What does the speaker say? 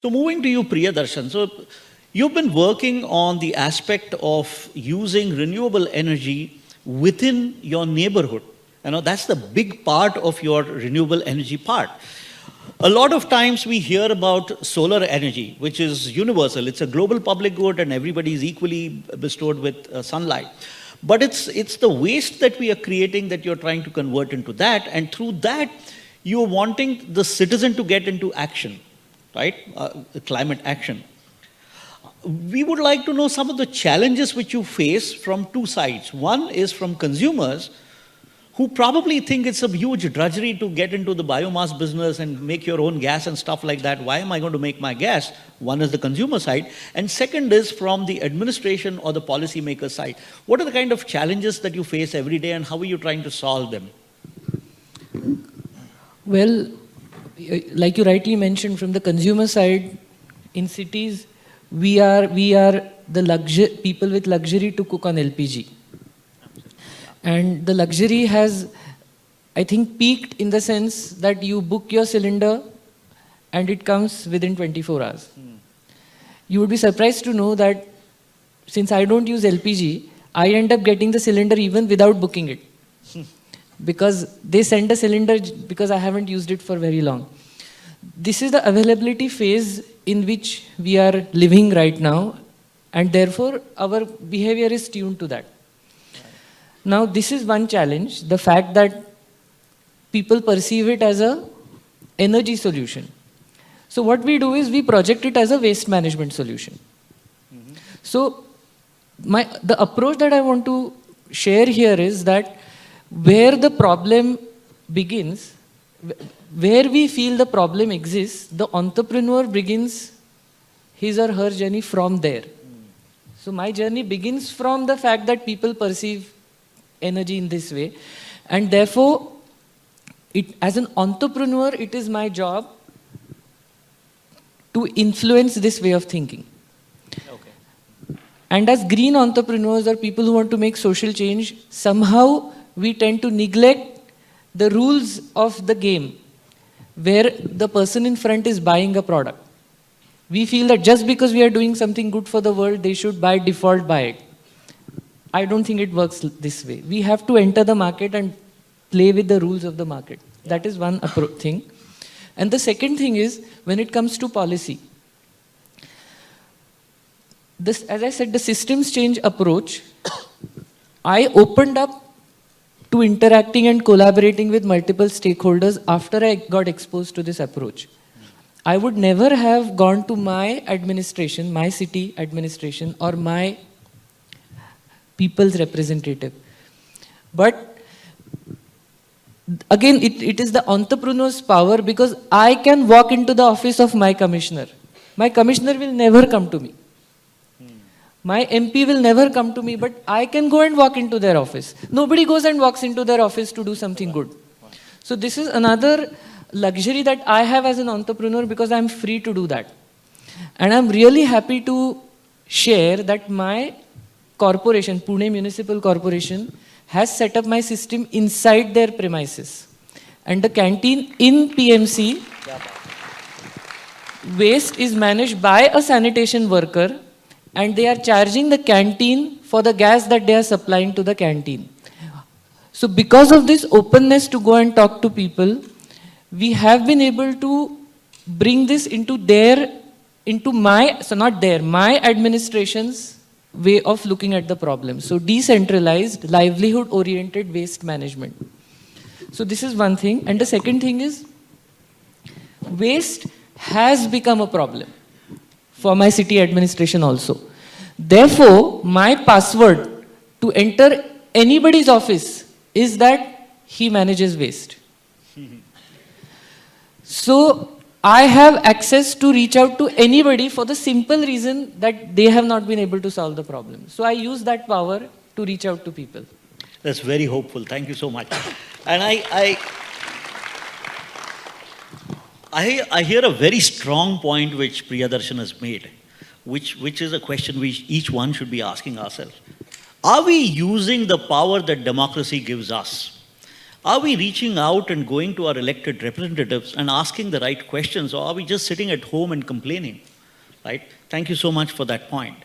So moving to you, Priyadarshan. So you've been working on the aspect of using renewable energy within your neighborhood. You know, that's the big part of your renewable energy part. A lot of times we hear about solar energy, which is universal. It's a global public good and everybody is equally bestowed with sunlight. But it's the waste that we are creating that you're trying to convert into that. And through that, you're wanting the citizen to get into action, right? Climate action. We would like to know some of the challenges which you face from two sides. One is from consumers who probably think it's a huge drudgery to get into the biomass business and make your own gas and stuff like that. Why am I going to make my gas? One is the consumer side. And second is from the administration or the policymaker side. What are the kind of challenges that you face every day and how are you trying to solve them? Well, like you rightly mentioned, from the consumer side, in cities, we are the people with luxury to cook on LPG. And the luxury has, I think, peaked in the sense that you book your cylinder and it comes within 24 hours. You would be surprised to know that since I don't use LPG, I end up getting the cylinder even without booking it. Because they send a cylinder because I haven't used it for very long. This is the availability phase in which we are living right now, and therefore our behavior is tuned to that. Now, this is one challenge, the fact that people perceive it as a energy solution. So what we do is we project it as a waste management solution. So the approach that I want to share here is that where the problem begins, where we feel the problem exists, the entrepreneur begins his or her journey from there. So my journey begins from the fact that people perceive energy in this way, and therefore as an entrepreneur it is my job to influence this way of thinking. Okay. And as green entrepreneurs or people who want to make social change, somehow we tend to neglect the rules of the game where the person in front is buying a product. We feel that just because we are doing something good for the world, they should by default buy it. I don't think it works this way. We have to enter the market and play with the rules of the market. That is one thing. And the second thing is, when it comes to policy, this, as I said, the systems change approach, I opened up to interacting and collaborating with multiple stakeholders after I got exposed to this approach. I would never have gone to my administration, my city administration, or my people's representative. But again, it is the entrepreneur's power, because I can walk into the office of my commissioner. My commissioner will never come to me. My MP will never come to me, but I can go and walk into their office. Nobody goes and walks into their office to do something good. So this is another luxury that I have as an entrepreneur, because I'm free to do that. And I'm really happy to share that my corporation, Pune Municipal Corporation, has set up my system inside their premises. And the canteen in PMC, waste is managed by a sanitation worker, and they are charging the canteen for the gas that they are supplying to the canteen. So because of this openness to go and talk to people, we have been able to bring this into my administration's way of looking at the problem. So decentralized, livelihood-oriented waste management. So this is one thing. And the second thing is, waste has become a problem for my city administration also. Therefore, my password to enter anybody's office is that he manages waste. So I have access to reach out to anybody for the simple reason that they have not been able to solve the problem. So I use that power to reach out to people. That's very hopeful. Thank you so much. And I hear a very strong point which Priyadarshan has made, which is a question which each one should be asking ourselves. Are we using the power that democracy gives us? Are we reaching out and going to our elected representatives and asking the right questions, or are we just sitting at home and complaining? Right? Thank you so much for that point.